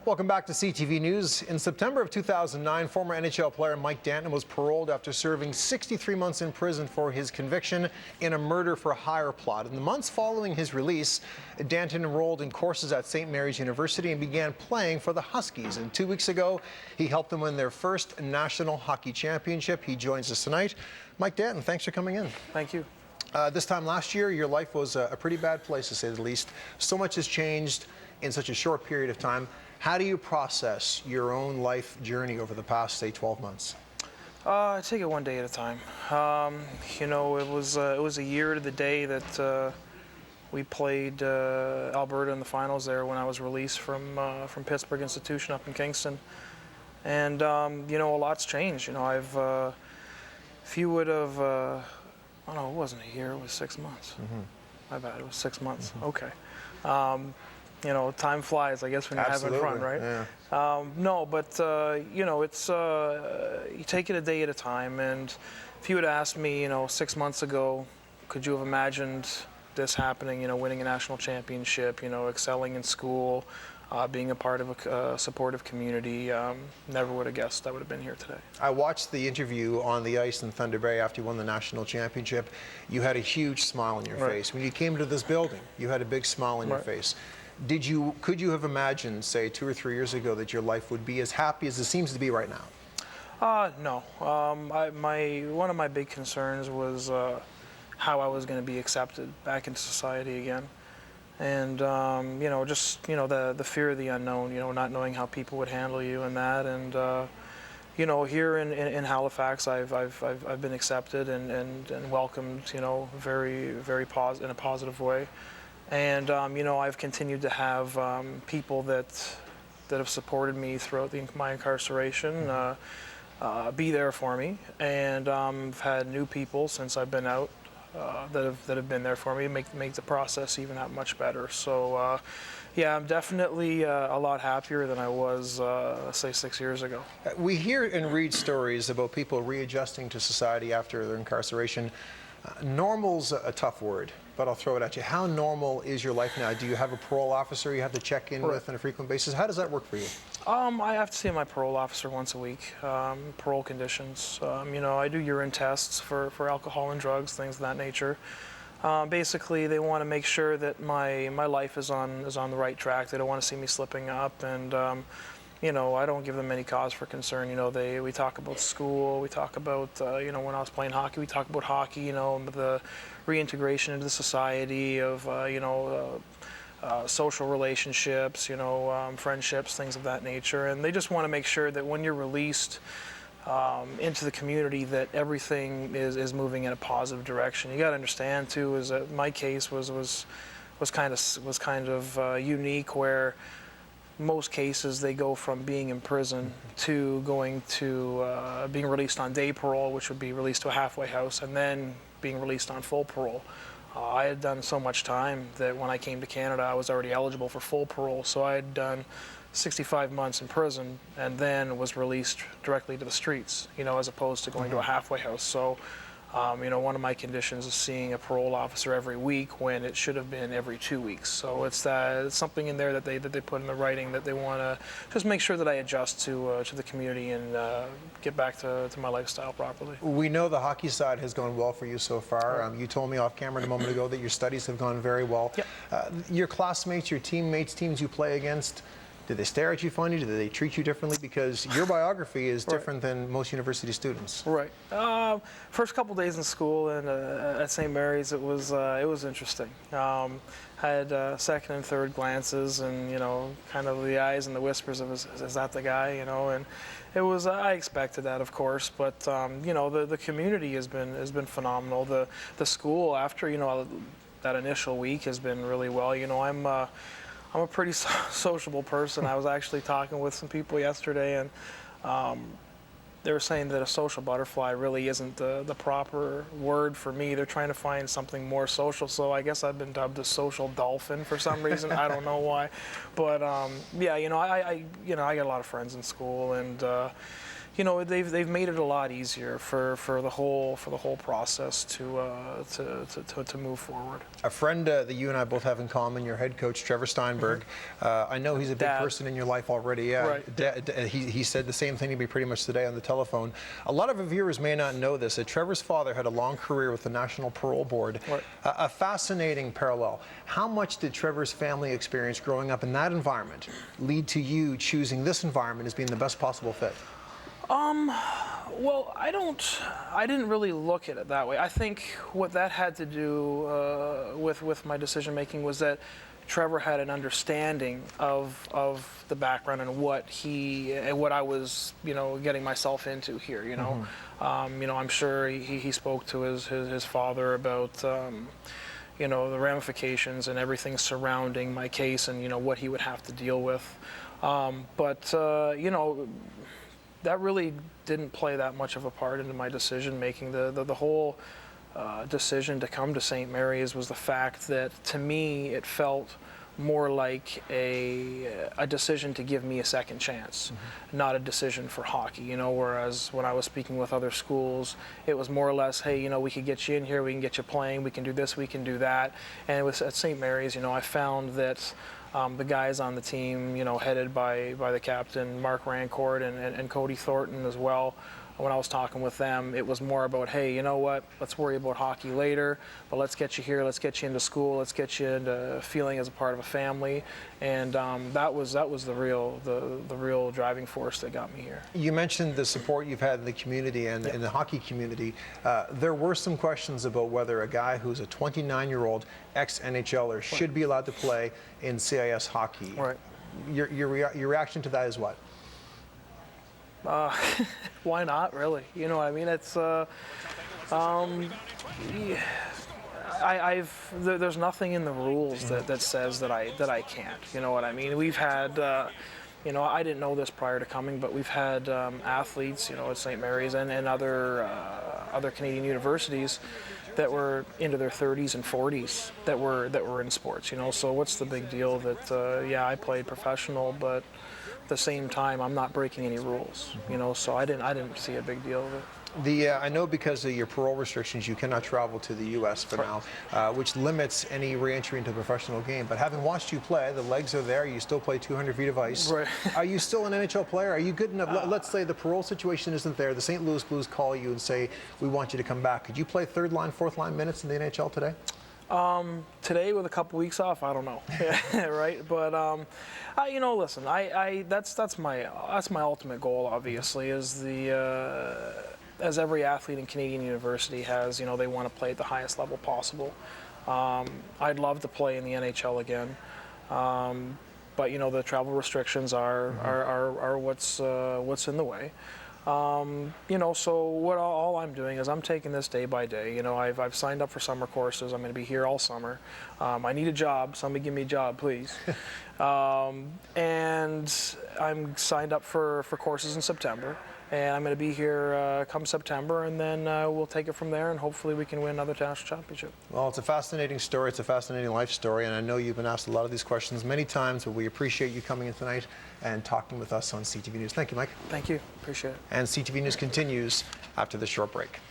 Welcome back to CTV News. In September of 2009, former NHL player Mike Danton was paroled after serving 63 months in prison for his conviction in a murder for hire plot. In the months following his release, Danton enrolled in courses at St. Mary's University and began playing for the Huskies. And 2 weeks ago, he helped them win their first National Hockey Championship. He joins us tonight. Mike Danton, thanks for coming in. Thank you. This time last year, your life was a pretty bad place, to say the least. So much has changed in such a short period of time. How do you process your own life journey over the past, say, 12 months? I take it one day at a time. You know, it was a year to the day that we played Alberta in the finals there when I was released from Pittsburgh Institution up in Kingston. And, you know, a lot's changed. You know, if you would have, oh no, it wasn't a year, it was 6 months. My bad, it was 6 months. Okay. You know, time flies, I guess, when you're having fun, right? Yeah. No, but, you know, it's, you take it a day at a time. And if you had asked me, you know, 6 months ago, could you have imagined this happening, you know, winning a national championship, you know, excelling in school, being a part of a supportive community, never would have guessed I would have been here today. I watched the interview on the ice in Thunder Bay after you won the national championship. You had a huge smile on your face. When you came to this building, you had a big smile on your face. Could you have imagined, say, 2 or 3 years ago that your life would be as happy as it seems to be right now? No. One of my big concerns was how I was going to be accepted back into society again. And, you know, just, you know, the fear of the unknown, you know, not knowing how people would handle you and that. And, you know, here in Halifax, I've been accepted and welcomed, you know, very in a positive way. And, you know, I've continued to have people that have supported me throughout my incarceration be there for me. And I've had new people since I've been out that have been there for me, make the process even that much better. So, yeah, I'm definitely a lot happier than I was, say, 6 years ago. We hear and read stories about people readjusting to society after their incarceration. Normal's a tough word, but I'll throw it at you. How normal is your life now? Do you have a parole officer you have to check in with on a frequent basis? How does that work for you? I have to see my parole officer once a week. Parole conditions. You know, I do urine tests for alcohol and drugs, things of that nature. Basically, they want to make sure that my life is on the right track. They don't want to see me slipping up, and you know, I don't give them any cause for concern. You know, we talk about school, we talk about, you know, when I was playing hockey, we talk about hockey, you know, the reintegration into the society of, you know, social relationships, you know, friendships, things of that nature. And they just want to make sure that when you're released into the community that everything is moving in a positive direction. You got to understand, too, is that my case was kind of unique, where most cases they go from being in prison to going to being released on day parole, which would be released to a halfway house, and then being released on full parole. I had done so much time that when I came to Canada, I was already eligible for full parole. So I had done 65 months in prison and then was released directly to the streets, you know, as opposed to going to a halfway house. So, you know, one of my conditions is seeing a parole officer every week when it should have been every 2 weeks. So it's something in there that they put in the writing that they want to just make sure that I adjust to the community and get back to my lifestyle properly. We know the hockey side has gone well for you so far. You told me off camera a moment ago that your studies have gone very well. Yep. Your classmates, your teammates, teams you play against, did they stare at you funny? Did they treat you differently? Because your biography is different than most university students. Right. First couple days in school and at St. Mary's, it was interesting. Had second and third glances, and you know, kind of the eyes and the whispers of is that the guy? You know, and it was. I expected that, of course, but you know, the community has been phenomenal. The school, after, you know, that initial week, has been really well. You know, I'm a pretty sociable person. I was actually talking with some people yesterday, and they were saying that a social butterfly really isn't the proper word for me. They're trying to find something more social, so I guess I've been dubbed a social dolphin for some reason. I don't know why, but yeah, you know, I got a lot of friends in school, and you know, they've made it a lot easier for the whole process to move forward. A friend that you and I both have in common, your head coach Trevor Steinberg. I know he's a big person in your life already. Yeah, right. He said the same thing to me pretty much today on the telephone. A lot of our viewers may not know this. That Trevor's father had a long career with the National Parole Board. Right. A fascinating parallel. How much did Trevor's family experience growing up in that environment lead to you choosing this environment as being the best possible fit? Well, I didn't really look at it that way. I think what that had to do with my decision making was that Trevor had an understanding of the background and what I was, you know, getting myself into here. You know, you know, I'm sure he spoke to his father about, you know, the ramifications and everything surrounding my case and, you know, what he would have to deal with. But you know, that really didn't play that much of a part into my decision making. The whole decision to come to St. Mary's was the fact that, to me, it felt more like a decision to give me a second chance, not a decision for hockey, you know, whereas when I was speaking with other schools, it was more or less, hey, you know, we could get you in here, we can get you playing, we can do this, we can do that. And it was at St. Mary's, you know, I found that the guys on the team, you know, headed by the captain, Mark Rancourt, and Cody Thornton as well, when I was talking with them, it was more about, hey, you know what, let's worry about hockey later, but let's get you here, let's get you into school, let's get you into feeling as a part of a family. And that was the real driving force that got me here. You mentioned the support you've had in the community and in the hockey community. There were some questions about whether a guy who's a 29-year-old ex-NHLer should be allowed to play in CIS hockey. Right. Your reaction to that is what? Why not, really? You know what I mean? It's there's nothing in the rules that says that I can't. You know what I mean? We've had, you know, I didn't know this prior to coming, but we've had athletes, you know, at St. Mary's and other Canadian universities that were into their 30s and 40s that were in sports. You know, so what's the big deal that yeah, I played professional, but at the same time, I'm not breaking any rules, you know, so I didn't see a big deal of it. I know because of your parole restrictions, you cannot travel to the U.S. for now, which limits any re-entry into the professional game. But having watched you play, the legs are there. You still play 200 feet of ice. Right. Are you still an NHL player? Are you good enough? Let's say the parole situation isn't there. The St. Louis Blues call you and say, we want you to come back. Could you play third line, fourth line minutes in the NHL today? Today, with a couple weeks off, I don't know, right? But you know, listen, that's my ultimate goal. Obviously, is as every athlete in Canadian university has, you know, they want to play at the highest level possible. I'd love to play in the NHL again, but you know, the travel restrictions are what's in the way. You know, so all I'm doing is I'm taking this day by day. You know, I've signed up for summer courses. I'm going to be here all summer. I need a job. Somebody give me a job, please. And I'm signed up for courses in September. And I'm going to be here come September, and then we'll take it from there, and hopefully we can win another national championship. Well, it's a fascinating story. It's a fascinating life story, and I know you've been asked a lot of these questions many times, but we appreciate you coming in tonight and talking with us on CTV News. Thank you, Mike. Thank you. Appreciate it. And CTV News continues after this short break.